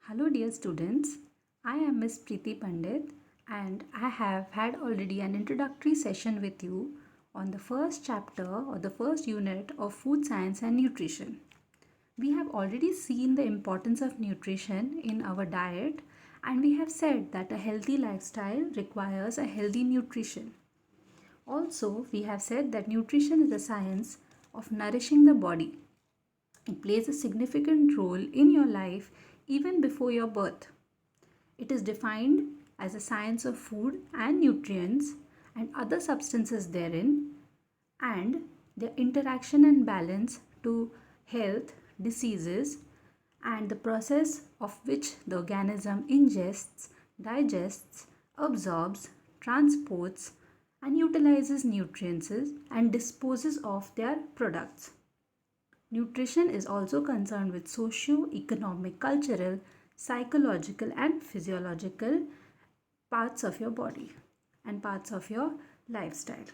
Hello dear students, I am Miss Preeti Pandit and I have had already an introductory session with you on the first chapter or the first unit of food science and nutrition. We have already seen the importance of nutrition in our diet and we have said that a healthy lifestyle requires a healthy nutrition. Also, we have said that nutrition is the science of nourishing the body. It plays a significant role in your life even before your birth. It is defined as a science of food and nutrients and other substances therein and their interaction and balance to health, diseases, and the process of which the organism ingests, digests, absorbs, transports, and utilizes nutrients and disposes of their products. Nutrition is also concerned with socio-economic, cultural, psychological, and physiological parts of your body and parts of your lifestyle.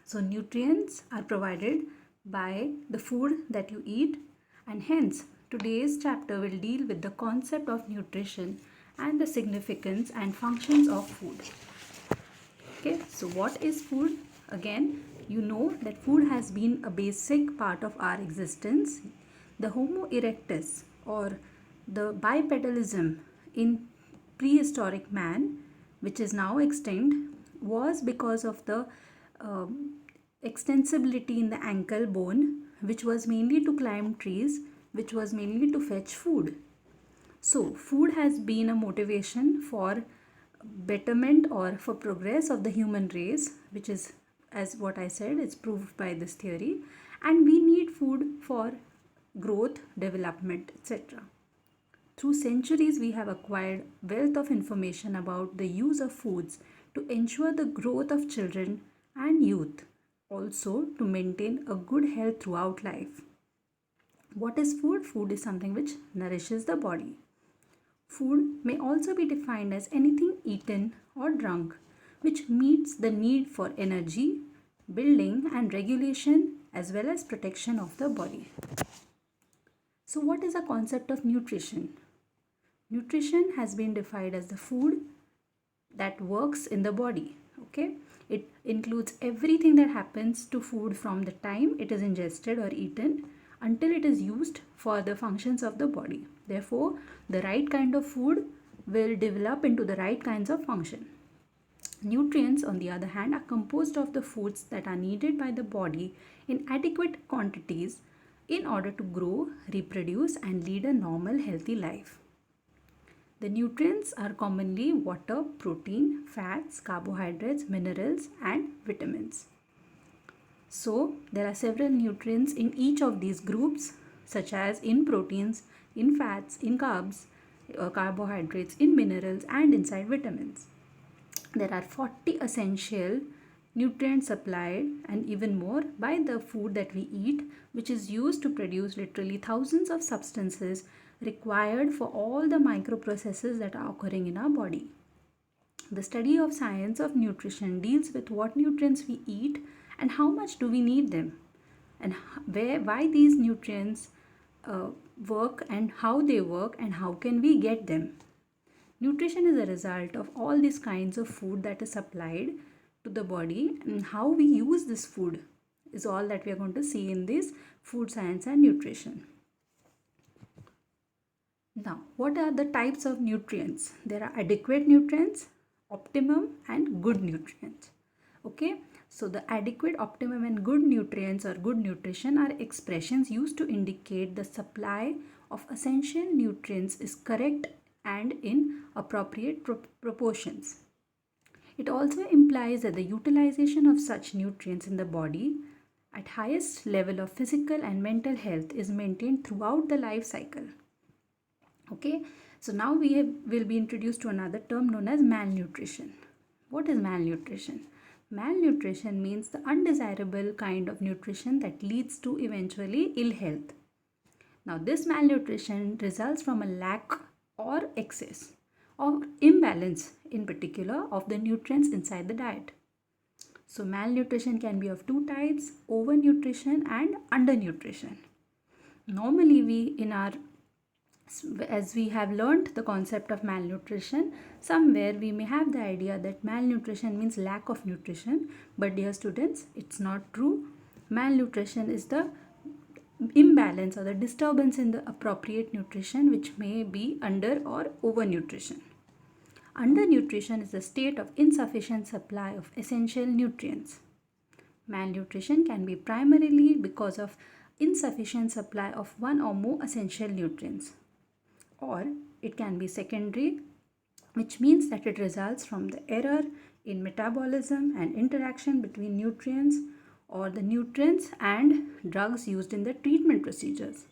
So, nutrients are provided by the food that you eat, and hence, today's chapter will deal with the concept of nutrition and the significance and functions of food. Okay, so what is food? Again, you know that food has been a basic part of our existence. The Homo erectus or the bipedalism in prehistoric man, which is now extinct, was because of the extensibility in the ankle bone, which was mainly to climb trees, which was mainly to fetch food. So, food has been a motivation for betterment or for progress of the human race, which is, as what I said, it's proved by this theory, and we need food for growth, development, etc. Through centuries, we have acquired wealth of information about the use of foods to ensure the growth of children and youth, also to maintain a good health throughout life. What is food? Food is something which nourishes the body. Food may also be defined as anything eaten or drunk which meets the need for energy, building and regulation as well as protection of the body. So what is the concept of nutrition? Nutrition has been defined as the food that works in the body. Okay, it includes everything that happens to food from the time it is ingested or eaten until it is used for the functions of the body. Therefore, the right kind of food will develop into the right kinds of function. Nutrients, on the other hand, are composed of the foods that are needed by the body in adequate quantities in order to grow, reproduce, and lead a normal, healthy life. The nutrients are commonly water, protein, fats, carbohydrates, minerals, and vitamins. So, there are several nutrients in each of these groups, such as in proteins, in fats, in carbs, carbohydrates, in minerals, and inside vitamins. There are 40 essential nutrients supplied and even more by the food that we eat, which is used to produce literally thousands of substances required for all the microprocesses that are occurring in our body. The study of science of nutrition deals with what nutrients we eat and how much do we need them, and why these nutrients work and how they work and how can we get them. Nutrition is a result of all these kinds of food that is supplied to the body, and how we use this food is all that we are going to see in this food science and nutrition. Now, what are the types of nutrients? There are adequate nutrients, optimum, and good nutrients. Okay, so the adequate, optimum, and good nutrients or good nutrition are expressions used to indicate the supply of essential nutrients is correct and in appropriate proportions. It also implies that the utilization of such nutrients in the body at highest level of physical and mental health is maintained throughout the life cycle. Okay, so now will be introduced to another term known as malnutrition. What is malnutrition? Malnutrition means the undesirable kind of nutrition that leads to eventually ill health. Now, this malnutrition results from a lack or excess or imbalance in particular of the nutrients inside the diet. So, malnutrition can be of two types: overnutrition and undernutrition. Normally, we in our As we have learnt the concept of malnutrition, somewhere we may have the idea that malnutrition means lack of nutrition, but dear students, it's not true. Malnutrition is the imbalance or the disturbance in the appropriate nutrition, which may be under or overnutrition. Undernutrition is a state of insufficient supply of essential nutrients. Malnutrition can be primarily because of insufficient supply of one or more essential nutrients, or it can be secondary, which means that it results from the error in metabolism and interaction between nutrients or the nutrients and drugs used in the treatment procedures.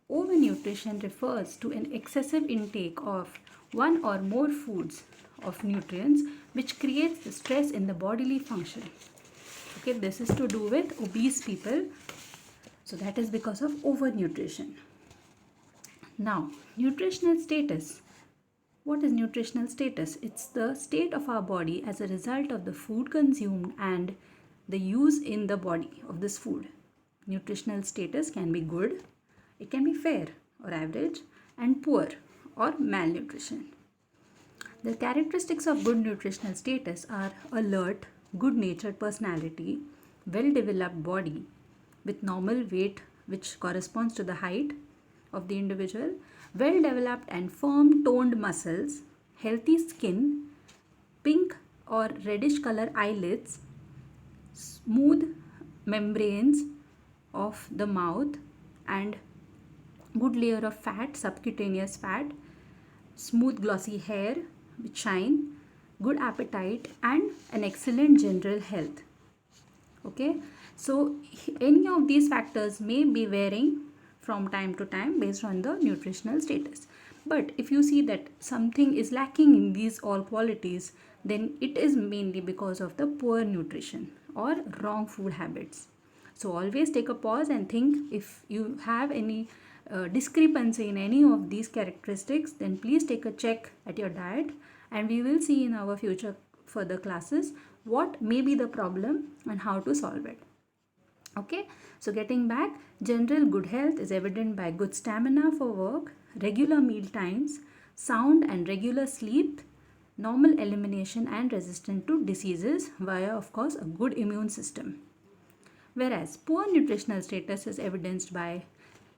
Overnutrition refers to an excessive intake of one or more foods of nutrients which creates the stress in the bodily function. Okay, this is to do with obese people. So that is because of overnutrition. Now, nutritional status. What is nutritional status? It's the state of our body as a result of the food consumed and the use in the body of this food. Nutritional status can be good, it can be fair or average, and poor or malnutrition. The characteristics of good nutritional status are alert, good-natured personality, well-developed body with normal weight which corresponds to the height of the individual, well-developed and firm toned muscles, healthy skin, pink or reddish color eyelids, smooth membranes of the mouth and good layer of fat, subcutaneous fat, smooth glossy hair which shine, good appetite and an excellent general health. Okay, so any of these factors may be varying from time to time based on the nutritional status. But if you see that something is lacking in these all qualities, then it is mainly because of the poor nutrition or wrong food habits. So always take a pause and think if you have any discrepancy in any of these characteristics, then please take a check at your diet, and we will see in our future further classes what may be the problem and how to solve it. Okay, so getting back, general good health is evident by good stamina for work, regular meal times, sound and regular sleep, normal elimination and resistance to diseases via, of course, a good immune system. Whereas poor nutritional status is evidenced by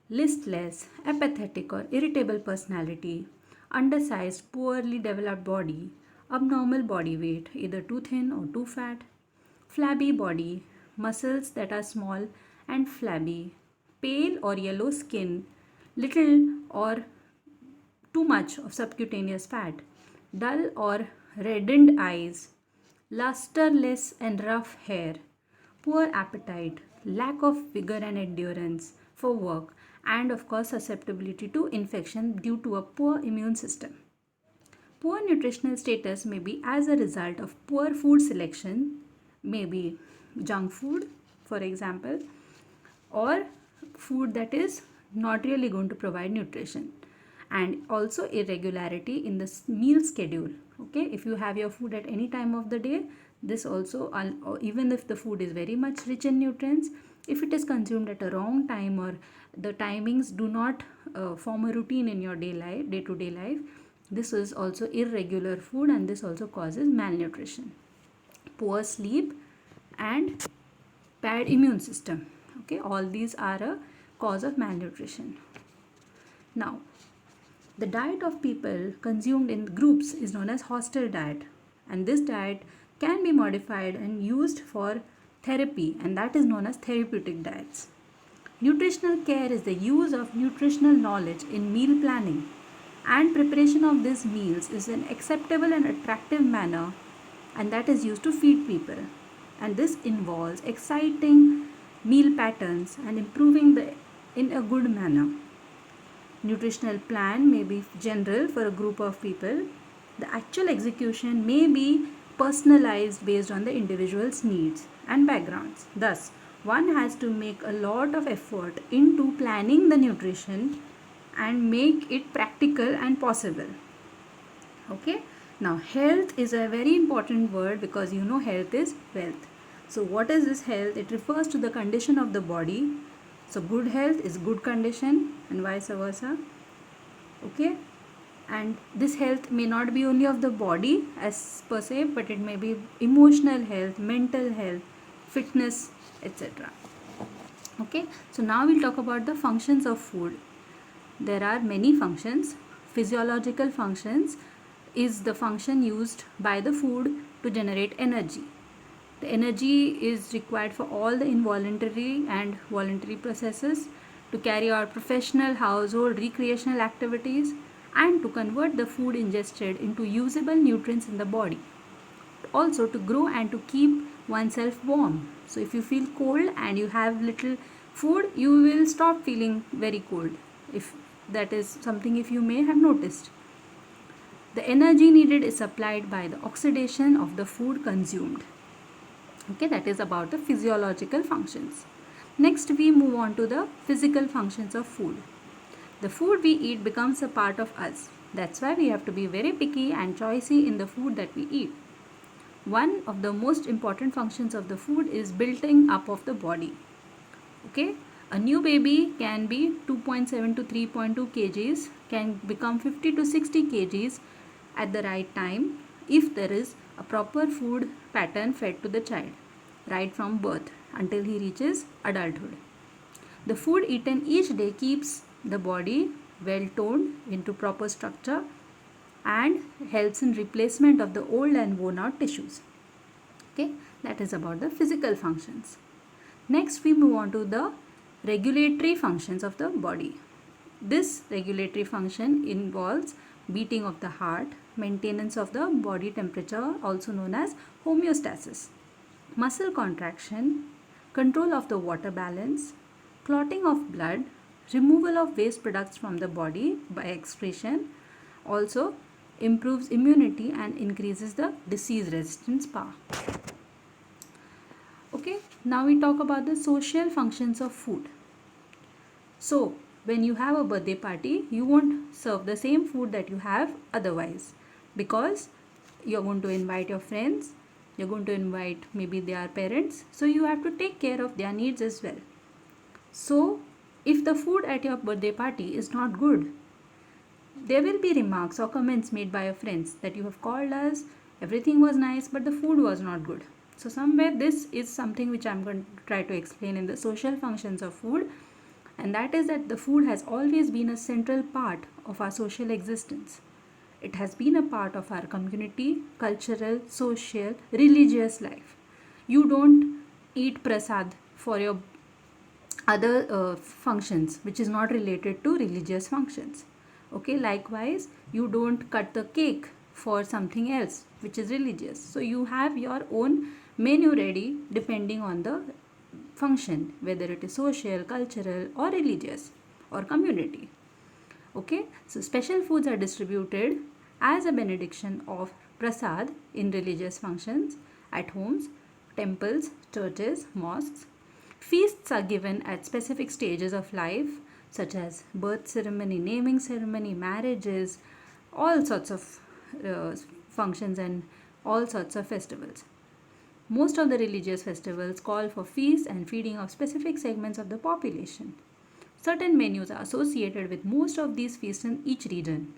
listless, apathetic or irritable personality, undersized, poorly developed body, abnormal body weight, either too thin or too fat, flabby body, muscles that are small and flabby, pale or yellow skin, little or too much of subcutaneous fat, dull or reddened eyes, lusterless and rough hair, poor appetite, lack of vigor and endurance for work, and of course susceptibility to infection due to a poor immune system. Poor nutritional status may be as a result of poor food selection, maybe junk food for example, or food that is not really going to provide nutrition, and also irregularity in the meal schedule. Okay, if you have your food at any time of the day, this also, even if the food is very much rich in nutrients, if it is consumed at a wrong time or the timings do not form a routine in your day-to-day life, this is also irregular food, and this also causes malnutrition, poor sleep and bad immune system. Okay, all these are a cause of malnutrition. Now, the diet of people consumed in groups is known as hostile diet, and this diet can be modified and used for therapy, and that is known as therapeutic diets. Nutritional care is the use of nutritional knowledge in meal planning, and preparation of these meals is an acceptable and attractive manner, and that is used to feed people. And this involves exciting meal patterns and improving in a good manner. Nutritional plan may be general for a group of people. The actual execution may be personalized based on the individual's needs and backgrounds. Thus, one has to make a lot of effort into planning the nutrition and make it practical and possible. Okay, now health is a very important word, because you know health is wealth. So what is this health? It refers to the condition of the body. So good health is good condition and vice versa. Okay, and this health may not be only of the body as per se, but it may be emotional health, mental health, fitness, etc. Okay, so now we'll talk about the functions of food. There are many functions. Physiological functions is the function used by the food to generate energy. The energy is required for all the involuntary and voluntary processes, to carry out professional, household, recreational activities, and to convert the food ingested into usable nutrients in the body. Also to grow and to keep oneself warm. So if you feel cold and you have little food, you will stop feeling very cold. If that is something, if you may have noticed. The energy needed is supplied by the oxidation of the food consumed. Okay, that is about the physiological functions. Next we move on to the physical functions of food. The food we eat becomes a part of us. That's why we have to be very picky and choosy in the food that we eat. One of the most important functions of the food is building up of the body. Okay, a new baby can be 2.7 to 3.2 kgs, can become 50 to 60 kgs at the right time if there is a proper food pattern fed to the child right from birth until he reaches adulthood. The food eaten each day keeps the body well toned into proper structure and helps in replacement of the old and worn out tissues. Okay, that is about the physical functions. Next we move on to the regulatory functions of the body. This regulatory function involves beating of the heart, maintenance of the body temperature, also known as homeostasis, muscle contraction, control of the water balance, clotting of blood, removal of waste products from the body by excretion, also improves immunity and increases the disease resistance power. Okay, now we talk about the social functions of food. So, when you have a birthday party, you won't serve the same food that you have otherwise, because you're going to invite your friends, you're going to invite maybe their parents, so you have to take care of their needs as well. So, if the food at your birthday party is not good, there will be remarks or comments made by your friends that you have called us, everything was nice, but the food was not good. So, somewhere this is something which I'm going to try to explain in the social functions of food, and that is that the food has always been a central part of our social existence. It has been a part of our community, cultural, social, religious life. You don't eat prasad for your other functions which is not related to religious functions. Okay, likewise you don't cut the cake for something else which is religious. So you have your own menu ready depending on the function, whether it is social, cultural, or religious, or community. Okay, so special foods are distributed as a benediction of prasad in religious functions at homes, temples, churches, mosques. Feasts are given at specific stages of life, such as birth ceremony, naming ceremony, marriages, all sorts of functions and all sorts of festivals. Most of the religious festivals call for feasts and feeding of specific segments of the population. Certain menus are associated with most of these feasts in each region.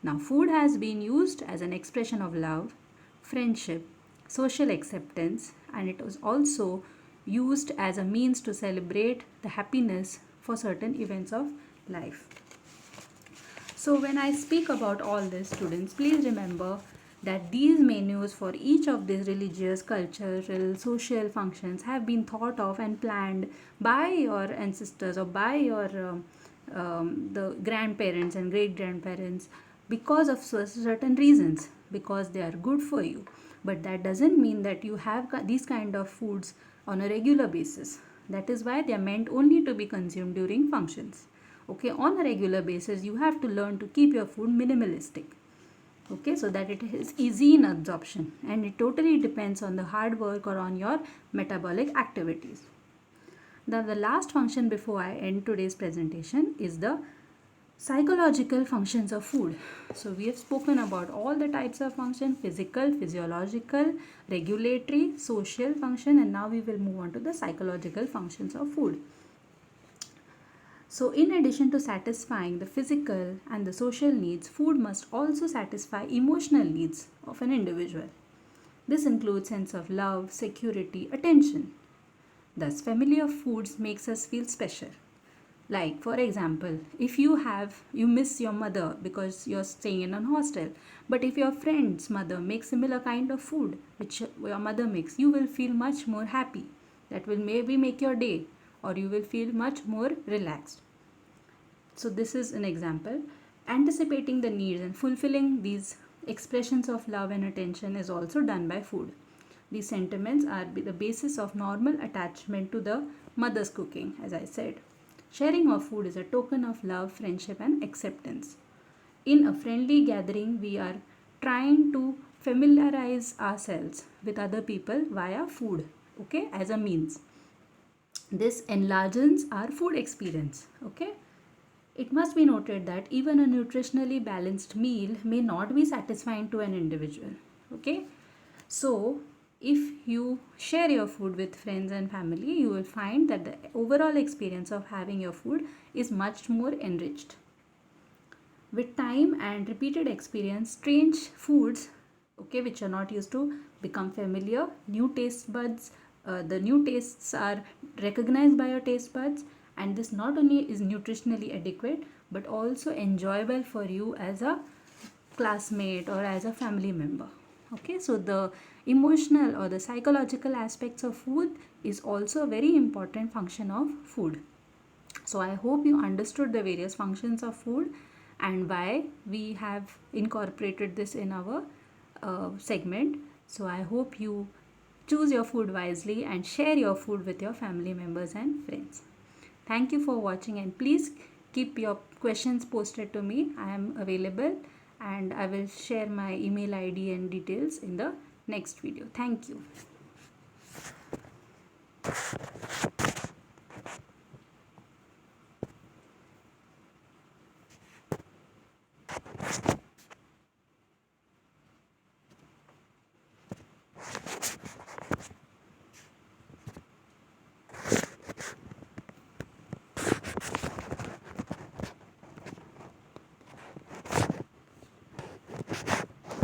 Now, food has been used as an expression of love, friendship, social acceptance, and it was also used as a means to celebrate the happiness for certain events of life. So, when I speak about all this, students, please remember that these menus for each of these religious, cultural, social functions have been thought of and planned by your ancestors or by your the grandparents and great grandparents because of certain reasons, because they are good for you. But that doesn't mean that you have these kind of foods on a regular basis. That is why they are meant only to be consumed during functions. Okay, on a regular basis you have to learn to keep your food minimalistic. Okay, so that it is easy in absorption, and it totally depends on the hard work or on your metabolic activities. Now the last function before I end today's presentation is the psychological functions of food. So we have spoken about all the types of function: physical, physiological, regulatory, social function, and now we will move on to the psychological functions of food. So in addition to satisfying the physical and the social needs, food must also satisfy emotional needs of an individual. This includes sense of love, security, attention. Thus, familiar foods makes us feel special. Like for example, if you miss your mother because you're staying in a hostel, but if your friend's mother makes similar kind of food which your mother makes, you will feel much more happy. That will maybe make your day, or you will feel much more relaxed. So this is an example. Anticipating the needs and fulfilling these expressions of love and attention is also done by food. These sentiments are the basis of normal attachment to the mother's cooking, as I said. Sharing of food is a token of love, friendship, and acceptance. In a friendly gathering, we are trying to familiarize ourselves with other people via food, okay, as a means. This enlarges our food experience, okay. It must be noted that even a nutritionally balanced meal may not be satisfying to an individual. Okay, so if you share your food with friends and family, you will find that the overall experience of having your food is much more enriched. With time and repeated experience, strange foods, okay, which are not used to, become familiar. New taste buds, the new tastes are recognized by your taste buds, and this not only is nutritionally adequate but also enjoyable for you as a classmate or as a family member. Okay, so the emotional or the psychological aspects of food is also a very important function of food. So I hope you understood the various functions of food and why we have incorporated this in our segment. So I hope you choose your food wisely and share your food with your family members and friends. Thank you for watching, and please keep your questions posted to me. I am available and I will share my email ID and details in the next video. Thank you.